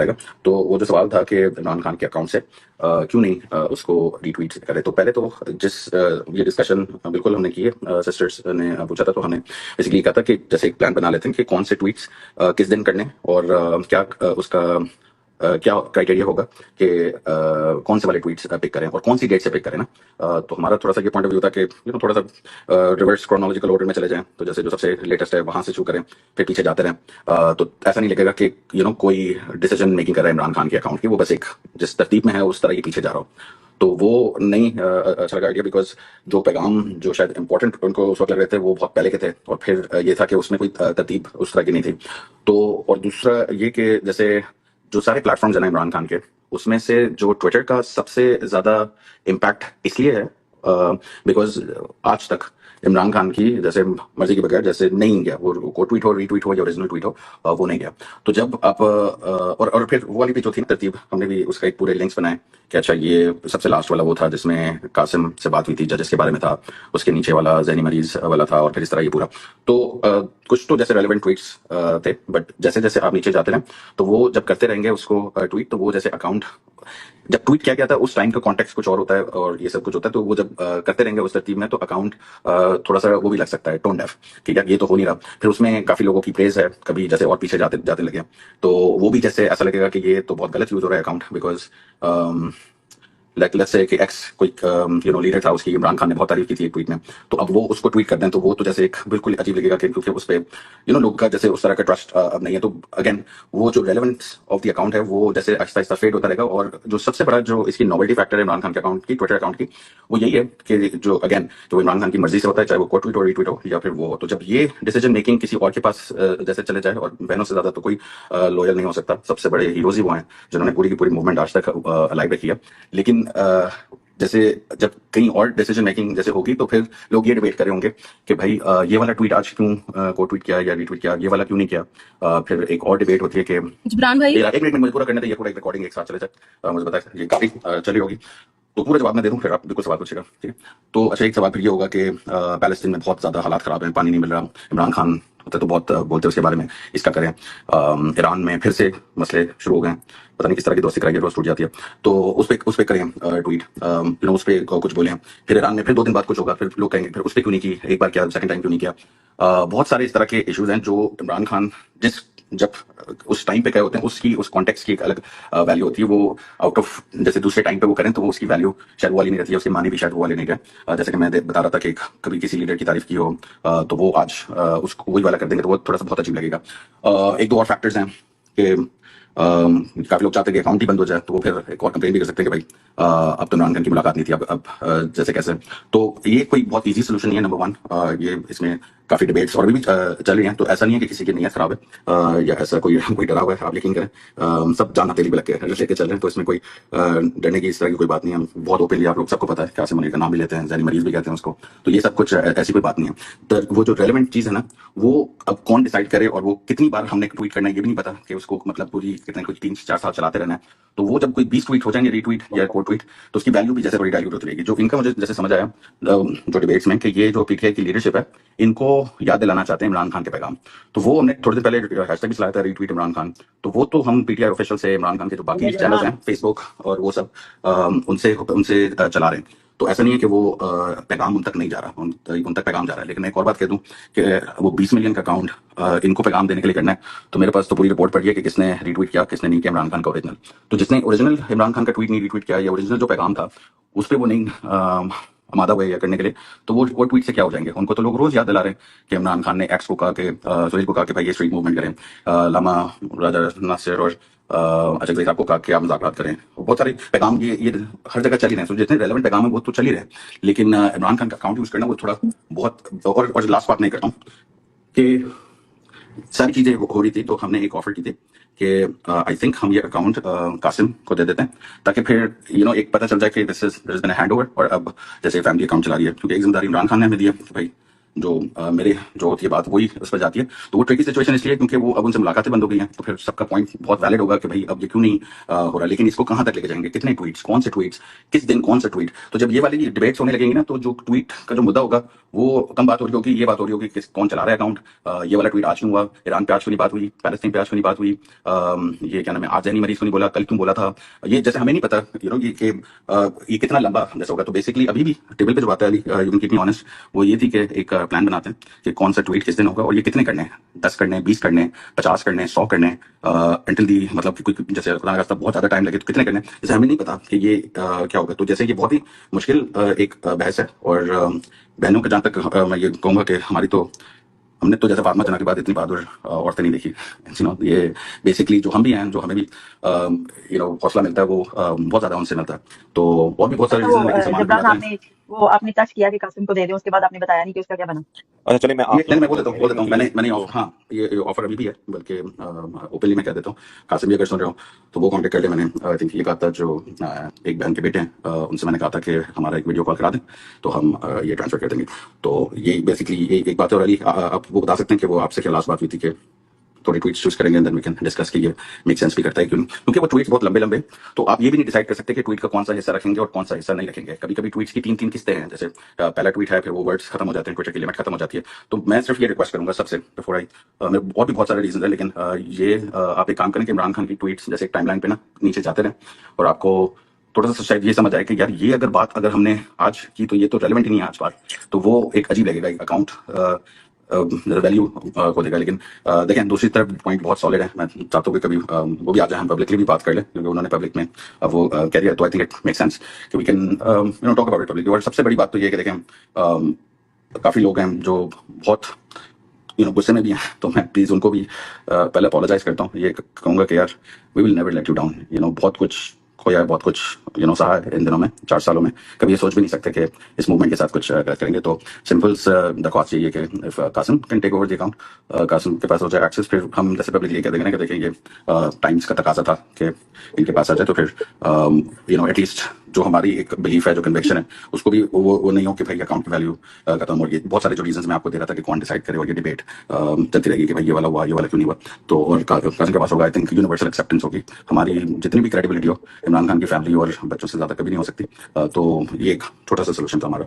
जाएगा। तो वो जो सवाल था कि इमरान खान के अकाउंट से क्यों नहीं उसको रीट्वीट करे। तो पहले तो ये डिस्कशन बिल्कुल हमने की है, सिस्टर्स ने पूछा था तो हमने बेसिकली कहा था कि जैसे एक प्लान बना लेते हैं कि कौन से ट्वीट्स किस दिन करने और क्या उसका क्या क्राइटेरिया होगा कि कौन से वाले ट्वीट्स पिक करें और कौन सी डेट से पिक करें ना। तो हमारा थोड़ा सा ये पॉइंट ऑफ व्यू था कि थोड़ा सा रिवर्स क्रोनोलॉजिकल ऑर्डर में चले जाएं, तो जैसे जो सबसे लेटेस्ट है वहां से शुरू करें फिर पीछे जाते रहें। तो ऐसा नहीं लगेगा कि कोई डिसीजन मेकिंग कर रहा है इमरान खान के अकाउंट की, वो बस एक जिस तरतीब में है उस तरह ही पीछे जा रहा हो। तो वो नहीं अच्छा लगा आइडिया, बिकॉज जो पैगाम जो शायद इंपॉर्टेंट उनको उस वक्त लग रहे थे वो बहुत पहले के थे, और फिर ये था कि उसमें कोई तरतीब उस तरह की नहीं थी। तो और दूसरा ये कि जैसे जो सारे प्लेटफॉर्म्स हैं ना इमरान खान के, उसमें से जो ट्विटर का सबसे ज्यादा इम्पैक्ट इसलिए है बिकॉज आज तक इमरान खान की जैसे मर्जी के बगैर जैसे नहीं गया, वो को ट्वीट हो रीट्वीट हो या ओरिजिनल ट्वीट हो वो नहीं गया। तो जब आप और फिर वो वाली भी जो थी ना तरतीब, हमने भी उसका एक पूरे लिंक्स बनाए कि अच्छा ये सबसे लास्ट वाला वो था जिसमें कासिम से बात हुई थी, जजेस के बारे में था, उसके नीचे वाला जैनी मरीज वाला था, और फिर इस तरह ये पूरा। तो कुछ तो जैसे रेलेवेंट ट्वीट्स थे, बट जैसे जैसे आप नीचे जाते रहे तो वो जब करते रहेंगे उसको ट्वीट, तो वो जैसे अकाउंट जब ट्वीट किया गया था उस टाइम का कॉन्टेक्स्ट कुछ और होता है और ये सब कुछ होता है, तो वो जब करते रहेंगे उस तरतीब में तो अकाउंट थोड़ा सा वो भी लग सकता है टोन डेफ कि यार ये तो हो नहीं रहा। फिर उसमें काफी लोगों की प्रेज है, कभी जैसे और पीछे जाते जाते लगे, तो वो भी जैसे ऐसा लगेगा कि ये तो बहुत गलत यूज हो रहा है account, because like let's say कि एक्स कोई लीडर था, उसकी इमरान खान ने बहुत तारीफ की थी एक ट्वीट में, तो अब वो उसको ट्वीट कर दें तो वो तो जैसे एक बिल्कुल अजीब लगेगा कि क्योंकि उस पर लोग का जैसे उस तरह का ट्रस्ट अब नहीं है। तो अगेन वो जो रेलेवेंस ऑफ द अकाउंट है वो जैसे आहिस्ता आहिस्ता फेड होता रहेगा। और जो सबसे बड़ा जो इसकी नॉवेल्टी फैक्टर है इमरान खान के अकाउंट की, ट्विटर अकाउंट की, वो यही है कि जो अगेन जो इमरान खान की मर्जी से होता है, चाहे वो को ट्वीट हो रीट्वीट हो या फिर वो हो, तो जब ये डिसीजन मेकिंग किसी और के पास जैसे चले जाए, और बहनों से ज्यादा तो कोई लॉयल नहीं हो सकता, सबसे बड़े हीरोज ही वो हैं जिन्होंने पूरी की पूरी मूवमेंट आज तक अलाइव रखी है। लेकिन जैसे जब कहीं और डिसीजन मेकिंग जैसे होगी तो फिर लोग ये डिबेट कर रहे होंगे कि भाई ये वाला ट्वीट आज क्यों को ट्वीट किया या रीट्वीट किया, ये वाला क्यों नहीं किया। फिर एक और डिबेट होती है कि जिब्रान भाई एक मिनट में मुझे पूरा करने दे, ये पूरा एक रिकॉर्डिंग एक साथ चले जाए, मुझे पता है ये काफी चली होगी, तो पूरा जवाब मैं दे दूं फिर आप बिल्कुल सवाल पूछेगा, ठीक है। तो अच्छा एक सवाल फिर ये होगा कि पैलेस्टीन में बहुत ज्यादा हालात खराब हैं, पानी नहीं मिल रहा, इमरान खान होते तो बहुत बोलते उसके बारे में, इसका करें। ईरान में फिर से मसले शुरू हो गए, पता नहीं किस तरह की दोस्ती कराई है, रोज टूट जाती है, तो उस पर करें ट्वीट, उस पर कुछ बोले। फिर ईरान में फिर 2 दिन बाद कुछ होगा, फिर लोग कहेंगे फिर उस पर क्यों नहीं की, एक बार किया सेकंड टाइम क्यों नहीं किया। बहुत सारे इस तरह के इश्यूज हैं जो इमरान खान जिस जब उस टाइम पे कहे होते हैं उसकी उस कॉन्टेक्स्ट की एक अलग वैल्यू होती है। वो आउट ऑफ जैसे दूसरे टाइम पे वो करें तो वो उसकी वैल्यू शायद वो वाली नहीं रहती है, उसके मानी भी शायद वो वाले नहीं रहे। जैसे कि मैं बता रहा था कि कभी किसी लीडर की तारीफ की हो तो वो आज उसको वही वाला कर देंगे, तो वो थोड़ा सा बहुत अजीब लगेगा। एक दो और फैक्टर्स हैं कि काफी लोग चाहते हैं कि अकाउंट ही बंद हो जाए, तो वो फिर एक और कंप्लेन भी कर सकते हैं कि भाई अब तो इमरान खान की मुलाकात नहीं थी, अब जैसे कैसे। तो ये कोई बहुत इजी सोल्यूशन नहीं है, नंबर वन। ये इसमें काफी डिबेट्स और भी चल रही हैं, तो ऐसा नहीं है कि किसी की नीयत खराब है या ऐसा कोई कोई डरा हुआ है, आप यकीन करें सब जान हथेली पे लग के लेके चल रहे हैं, तो इसमें कोई डरने की इस तरह की कोई बात नहीं है। बहुत ओपनली आप लोग सबको पता है, कासिम मलिक का नाम भी लेते हैं, जैनी मरीज भी कहते हैं उसको, तो ये सब कुछ ऐसी कोई बात नहीं है। तो वो जो रेलेवेंट चीज है ना, वो अब कौन डिसाइड करे और वो कितनी बार हमने ट्वीट करना है ये भी नहीं पता कि उसको मतलब पूरी कितने कुछ 3-4 साल चलाते रहना है। तो वो जब कोई 20 ट्वीट हो जाएंगे रीट्वीट या कोट ट्वीट, तो उसकी वैल्यू भी जैसे थोड़ी डाइल्यूट होती रहेगी। जो इनका मुझे जैसे समझ आया जो डिबेट्स में कि ये जो पीटीआई की लीडरशिप है इनको याद दिलाना चाहते हैं इमरान खान के पैगाम। तो वो हमने थोड़े दिन पहले हैशटैग भी चलाया था रीट्वीट इमरान खान, तो वो तो हम पीटीआई ऑफिशियल से इमरान खान के जो बाकी चैनल्स हैं फेसबुक और वो सब उनसे उनसे चला रहे हैं। तो ऐसा नहीं है कि वो पैगाम उन तक नहीं जा रहा, उन तक पैगाम जा रहा है। लेकिन मैं एक और बात कह दूं कि वो 20 मिलियन का अकाउंट इनको पैगाम देने के लिए करना है, तो मेरे पास तो पूरी रिपोर्ट पड़ी है कि किसने रीट्वीट किया किसने नहीं किया इमरान खान का ओरिजिनल। तो जिसने ओरिजिनल इमरान खान का ट्वीट नहीं रीट्वीट किया या ओरिजिनल जो पैगाम था उस पर वो नहीं आमादा हुए या करने के लिए, तो वो ट्वीट से क्या हो जाएंगे। उनको तो लोग रोज याद दिला रहे हैं कि इमरान खान ने एक्स को कहा कि सुहेल को कहा कि भाई ये स्ट्रीट मूवमेंट करें, लामा राजा नासिर और अजय साहब को कहा कि आप मुज़ाकरात करें। बहुत सारे पैगाम ये हर जगह चल ही रहे हैं, तो जितने रेलेवेंट पैगाम है वो तो चल ही रहे हैं। लेकिन इमरान खान का अकाउंट यूज करना वो थोड़ा बहुत और लास्ट बात नहीं करता हूँ कि सारी चीजें हो रही थी, तो हमने एक ऑफर की थी कि आई थिंक हम ये अकाउंट कासिम को दे देते हैं, ताकि फिर एक पता चल जाए कि दिस इज हैंड ओवर, और अब जैसे फैमिली अकाउंट चला रही है, क्योंकि एक जिम्मेदारी इमरान खान ने हमें दी है कि भाई जो मेरे जो होती है बात वही उस पर जाती है। तो वो ट्रिकी सिचुएशन इसलिए क्योंकि वो अब उनसे मुलाकातें बंद हो गई हैं, तो फिर सबका पॉइंट बहुत वैलिड होगा कि भाई अब ये क्यों नहीं हो रहा, लेकिन इसको कहाँ तक लेके जाएंगे, कितने ट्वीट्स, कौन से ट्वीट्स, किस दिन कौन सा ट्वीट। तो जब ये वाली डिबेट्स होने लगेंगी ना, तो जो ट्वीट का जो मुद्दा होगा वो कम बात हो रही होगी, ये बात हो रही होगी कि कौन चला रहा है अकाउंट, ये वाला ट्वीट आज क्यों हुआ, ईरान पे आज क्यों नहीं बात हुई, पैलेस्टीन पे आज क्यों नहीं बात हुई, ये क्या नाम है, आज जैनी मरीज को नहीं बोला, कल क्यों बोला था। ये जैसे हमें नहीं पता ये कि ये कितना लंबा जैसा होगा। तो बेसिकली अभी भी टेबल पे जो बात है, you can keep me honest, वो ये थी कि एक प्लान बनाते हैं कि कौन सा ट्वीट किस दिन होगा और ये कितने करने हैं, 10 करने हैं, 20 करने हैं, 50 करने हैं, 100 करने हैं, अंटिल दी मतलब कि कोई जैसे खुदा ना खास्ता बहुत ज्यादा टाइम लगे तो कितने करने हैं, जैसे हमें नहीं पता कि ये क्या होगा। तो जैसे ये बहुत ही मुश्किल एक बहस है। और बहनों के जहाँ तक मैं ये कहूंगा कि हमारी तो हमने तो जैसे फातिमा जना के बाद इतनी बहादुर औरतें नहीं देखी। ये बेसिकली जो हम भी हैं, जो हमें भी हौसला मिलता है वो बहुत ज्यादा उनसे मिलता है। तो और भी बहुत सारे अच्छा रीजन लेकिन सामान भी जबरान आते हैं। आपने टच किया कि कासिम को दे दें, उसके बाद आपने बताया नहीं कि उसका क्या बना। अच्छा चलिए मैं ये आप नहीं, दोनों मैं को बोल बोलने देता हूँ दें मैंने क्योंकि मैंने जो हाँ, ये ऑफर अभी भी है, बल्कि ओपनली मैं कह देता हूँ। कासिम भी अगर सुन रहे हो तो वो कांटेक्ट कर ले। मैंने आई थिंक ये कहा था जो एक बहन के बेटे हैं, उनसे मैंने कहा था कि हमारा एक वीडियो कॉल करा दें तो हम ये ट्रांसफर कर देंगे। तो ये बेसिकली ये एक बात है। और अली आप वो बता सकते हैं कि वो आपसे क्या लास्ट बात हुई थी कि थोड़ी ट्वीट्स चूज करेंगे, देन वी कैन डिस्कस कि ये मेक सेंस भी करता है क्यों नहीं, क्योंकि वो ट्वीट्स बहुत लंबे लंबे। तो आप ये भी नहीं डिसाइड कर सकते कि ट्वीट का कौन सा हिस्सा रखेंगे और कौन सा हिस्सा नहीं रखेंगे। कभी कभी ट्वीट्स की तीन तीन किस्तें हैं, जैसे पहला ट्वीट है, फिर वो वर्ड्स खत्म हो जाते हैं, ट्विटर की लिमिट खत्म हो जाती है। तो मैं सिर्फ ये रिक्वेस्ट करूंगा सबसे बिफोर आई, मेरे और भी बहुत सारे रीजन है, लेकिन आप एक काम करें कि इमरान खान की ट्वीट्स जैसे एक टाइमलाइन पे ना नीचे जाते रहें और आपको थोड़ा सा शायद ये समझ आए कि यार ये अगर बात अगर हमने आज की तो ये तो रेलेवेंट ही नहीं है आज बात। तो वो एक अजीब लगेगा, एक अकाउंट वैल्यू को देगा। लेकिन देखें दूसरी तरफ पॉइंट बहुत सॉलिड है। मैं चाहता हूँ कि कभी वो भी आ जाए, हम पब्लिकली भी बात कर लें, क्योंकि उन्होंने पब्लिक में वो कह दिया। तो I think it make sense कि we can talk about it publicly. और सबसे बड़ी बात तो ये है कि देखें काफी लोग हैं जो बहुत गुस्से में भी हैं, तो मैं प्लीज उनको भी पहले अपोलोजाइज करता हूँ। ये कहूंगा कि यार we will never let you down. बहुत कुछ खोया है, बहुत कुछ सहा है इन दिनों में, 4 सालों में। कभी ये सोच भी नहीं सकते कि इस मूवमेंट के साथ कुछ गलत करेंगे। तो सिंपल दरख्वास्त यही है कि if Kasim can take over the account, Kasim के पास हो जाए एक्सेस, फिर हम जैसे पब्लिक ये कह देंगे ना कि देखिए ये टाइम्स का तकाजा था कि इनके पास आ जाए। तो फिर एटलीस्ट जो हमारी एक बिलीफ है, जो कन्विक्शन है, उसको भी वो नहीं हो कि भाई अकाउंट की वैल्यू खत्म। और ये बहुत सारे जो रीजन मैं आपको दे रहा था कि कौन डिसाइड करे, और ये डिबेट चलती रहेगी कि भाई ये वाला हुआ, ये वाला क्यों नहीं हुआ। तो और कासिम के पास होगा, आई थिंक यूनिवर्सल एक्सेप्टेंस होगी। हमारी जितनी भी क्रेडिबिलिटी हो इमरान खान की फैमिली और बच्चों से ज्यादा कभी नहीं हो सकती। तो ये एक छोटा सा सोल्यूशन था हमारा।